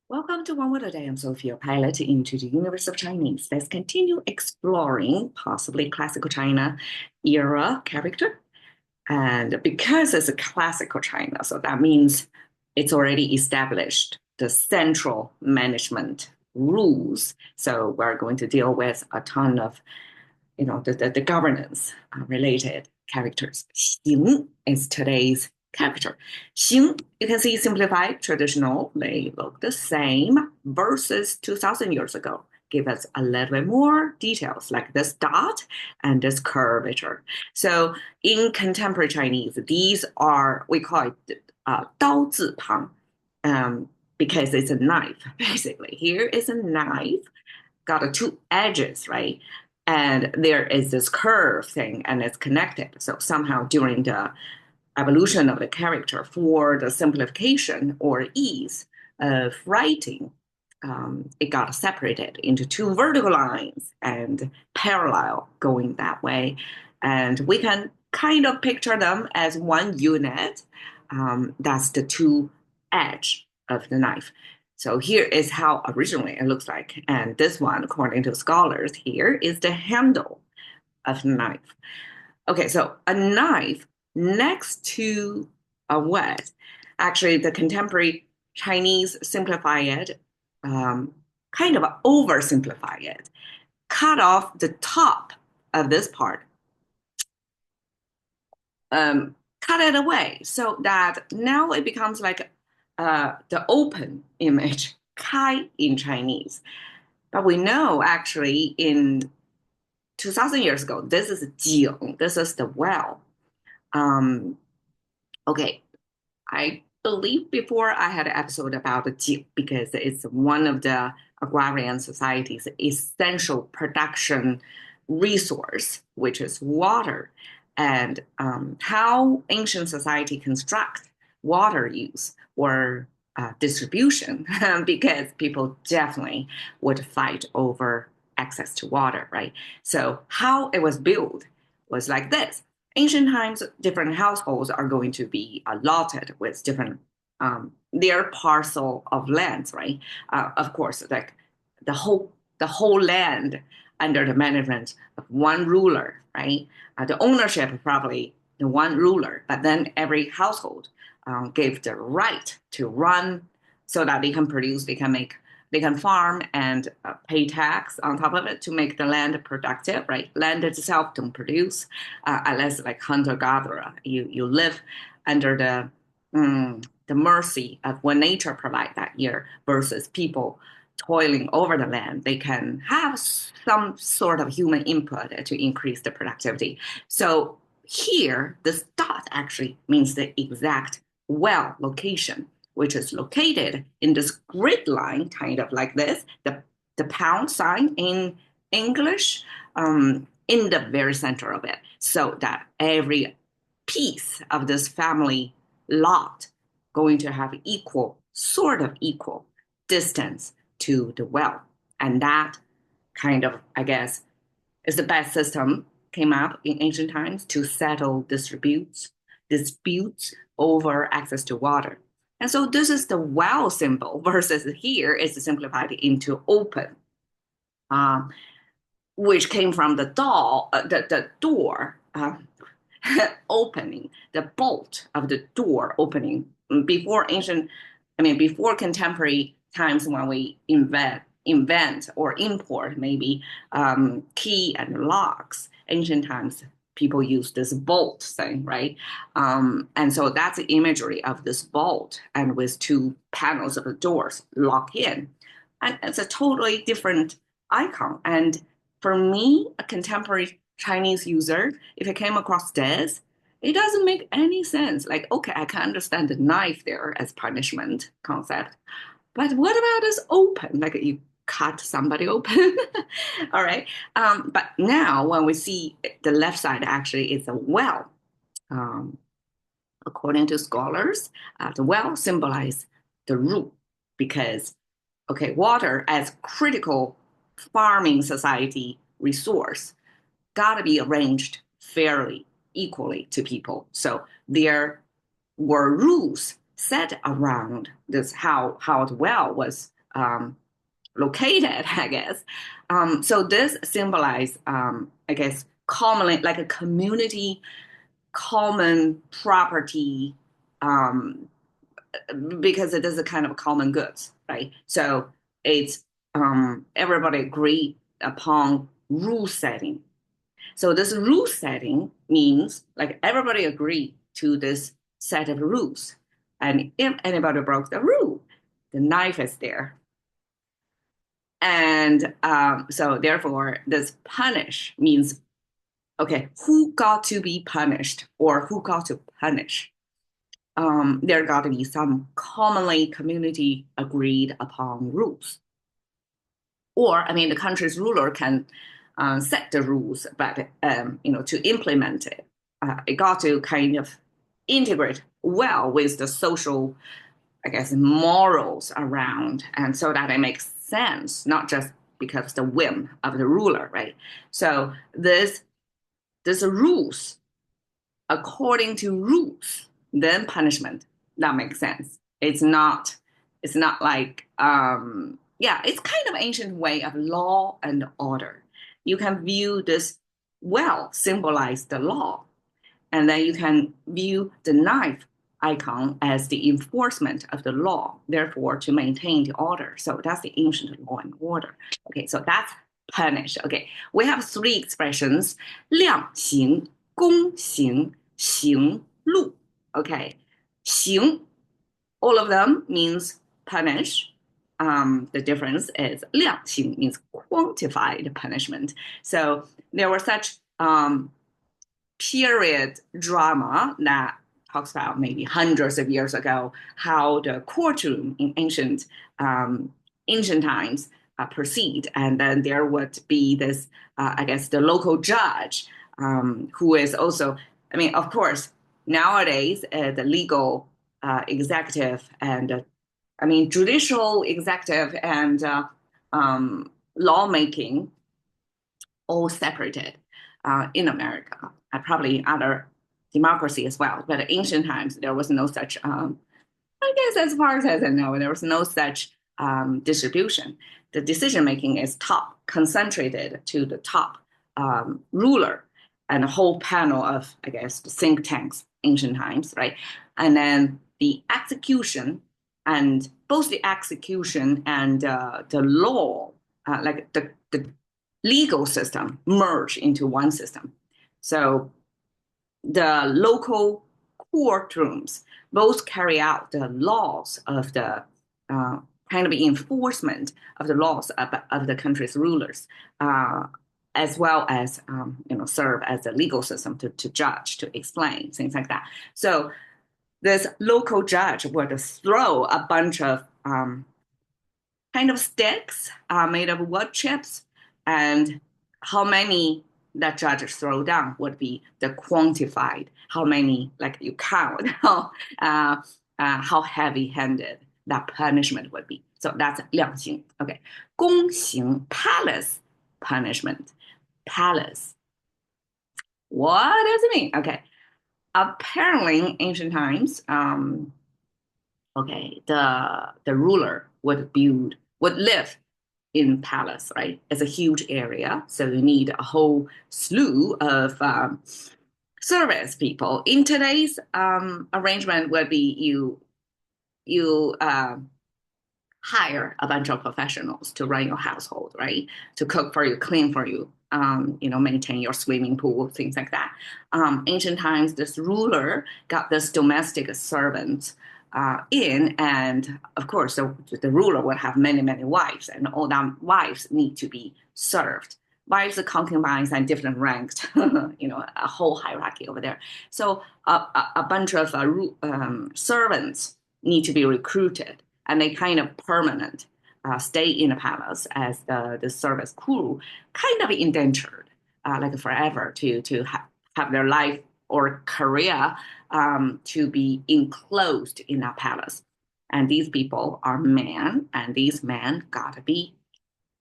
Welcome to One Word a Day. I'm Sophia, pilot into the universe of Chinese. Let's continue exploring possibly classical China era character. And because it's a classical China, so that means it's already established the central management rules. So we're going to deal with a ton of, the governance related characters. Xing is today's character. Xing, you can see simplified, traditional, they look the same versus 2000 years ago. Give us a little bit more details like this dot and this curvature. So in contemporary Chinese, these are, we call it 刀字旁, because it's a knife, basically. Here is a knife, got two edges, right? And there is this curve thing and it's connected. So somehow during the evolution of the character for the simplification or ease of writing, it got separated into two vertical lines and parallel going that way. And we can kind of picture them as one unit. That's the two edge of the knife. So here is how originally it looks like. And this one, according to scholars, here is the handle of the knife. Okay, so a knife next to a word. Actually, the contemporary Chinese simplify it, kind of oversimplify it, cut off the top of this part, cut it away so that now it becomes like the open image, 开 in Chinese. But we know actually in 2000 years ago, this is 井, this is the well. Um, okay, I believe before I had an episode about the jing because it's one of the agrarian society's essential production resource, which is water, and how ancient society construct water use or distribution, because people definitely would fight over access to water, right? So how it was built was like this. Ancient times, different households are going to be allotted with different their parcel of lands, right? Of course, like the whole land under the management of one ruler, right? The ownership probably the one ruler, but then every household gave the right to run so that they can produce, they can farm and pay tax on top of it to make the land productive, right? Land itself don't produce unless like hunter gatherer. You live under the mercy of what nature provide that year versus people toiling over the land. They can have some sort of human input to increase the productivity. So here, this dot actually means the exact well location, which is located in this grid line, kind of like this, the pound sign in English, in the very center of it, so that every piece of this family lot going to have equal, sort of equal distance to the well. And that kind of, I guess, is the best system came up in ancient times to settle disputes over access to water. And so this is the well symbol versus here is simplified into open, um, which came from the door opening, the bolt of the door opening. Before ancient, I mean, before contemporary times when we invent or import maybe key and locks, ancient times people use this bolt thing, right? And so that's the imagery of this bolt and with two panels of the doors lock in. And it's a totally different icon. And for me, a contemporary Chinese user, if I came across this, it doesn't make any sense. Like, okay, I can understand the knife there as punishment concept, but what about this open? Like you cut somebody open. All right. But now when we see the left side actually is a well. Um, According to scholars, the well symbolizes the root because, okay, water as critical farming society resource got to be arranged fairly, equally to people. So there were rules set around this how the well was located, I guess. So this symbolizes, I guess, commonly like a community, common property, um, because it is a kind of common goods, right? So it's everybody agree upon rule setting. So this rule setting means like everybody agree to this set of rules. And if anybody broke the rule, the knife is there. And so therefore, this punish means, okay, who got to be punished or who got to punish? There got to be some commonly community agreed upon rules. Or, I mean, the country's ruler can set the rules, but to implement it, it got to kind of integrate well with the social, I guess, morals around, and so that it makes sense, not just because of the whim of the ruler, right? So this rules according to rules, then punishment. That makes sense. It's not like yeah, it's kind of ancient way of law and order. You can view this well symbolize the law, and then you can view the knife icon as the enforcement of the law, therefore to maintain the order. So that's the ancient law and order. Okay, so that's punish. Okay, we have three expressions: 量刑、公刑、刑戮. Okay, 刑, all of them means punish. The difference is 量刑 means quantified punishment. So there were such period drama that talks about maybe hundreds of years ago how the courtroom in ancient times proceed, and then there would be this, I guess, the local judge who is also, I mean, of course, nowadays the legal executive and I mean judicial executive and lawmaking all separated in America, probably other democracy as well. But in ancient times, there was no such, I guess, as far as I know, there was no such distribution. The decision making is top, concentrated to the top ruler and a whole panel of, I guess, think tanks, ancient times, right? And then the execution, and both the execution and the law, like the legal system merge into one system. So the local courtrooms both carry out the laws of the kind of enforcement of the laws of the country's rulers, as well as serve as a legal system to judge, to explain things like that. So this local judge would throw a bunch of kind of sticks made of wood chips, and how many that judges throw down would be the quantified, how many, like you count, how heavy-handed that punishment would be. So that's 量刑. Okay. 宫刑, palace punishment. Palace. What does it mean? Okay. Apparently, in ancient times, okay, the ruler would live in palace, right? It's a huge area, so you need a whole slew of service people. In today's arrangement, would be you hire a bunch of professionals to run your household, right? To cook for you, clean for you, maintain your swimming pool, things like that. Ancient times, this ruler got this domestic servant in, and of course, the ruler would have many, many wives, and all that wives need to be served. Wives, concubines, and different ranks, a whole hierarchy over there. So a bunch of servants need to be recruited, and they kind of permanent stay in the palace as the service crew, kind of indentured, like forever to have their life or career to be enclosed in a palace. And these people are men, and these men gotta be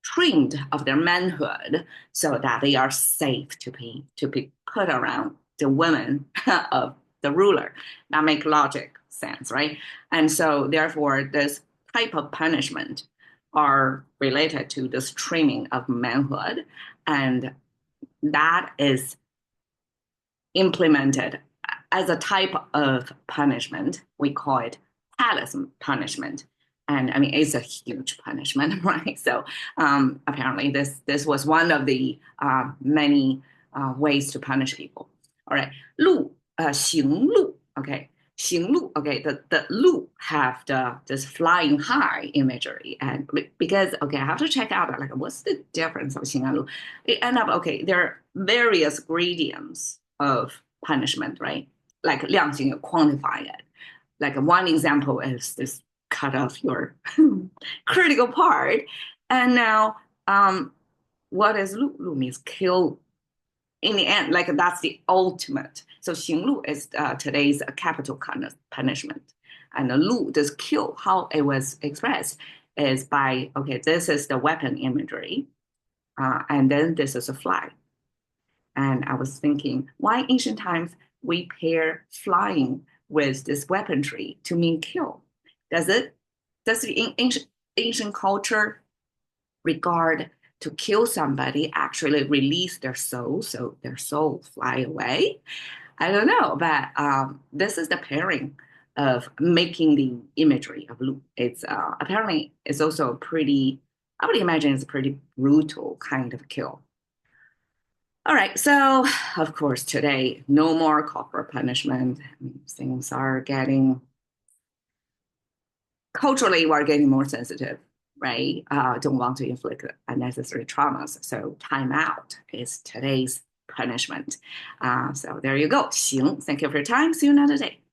trained of their manhood so that they are safe to be put around the women of the ruler. That makes logic sense, right? And so therefore, this type of punishment are related to this trimming of manhood, and that is implemented as a type of punishment. We call it palace punishment. And I mean, it's a huge punishment, right? So apparently, this was one of the many ways to punish people. All right, 路行路 okay, 行路 okay, the 路 have this flying high imagery, and because okay, I have to check out like what's the difference of 行安路. It end up okay, there are various gradients of punishment, right? Like 量刑 quantify it. Like one example is this cut off your critical part. And now, what is 路? 路 means kill in the end, like that's the ultimate. So 刑路 is today's capital kind of punishment. And the 路, this kill, how it was expressed is by, okay, this is the weapon imagery. And then this is a fly. And I was thinking, why ancient times we pair flying with this weaponry to mean kill? Does the ancient culture regard to kill somebody actually release their soul, so their soul fly away? I don't know, but this is the pairing of making the imagery of Lu. It's apparently it's also a pretty, I would imagine it's a pretty brutal kind of kill. All right, so of course today, no more corporal punishment. Things are getting, culturally, we're getting more sensitive, right? Don't want to inflict unnecessary traumas. So time out is today's punishment. So there you go. 行, thank you for your time. See you another day.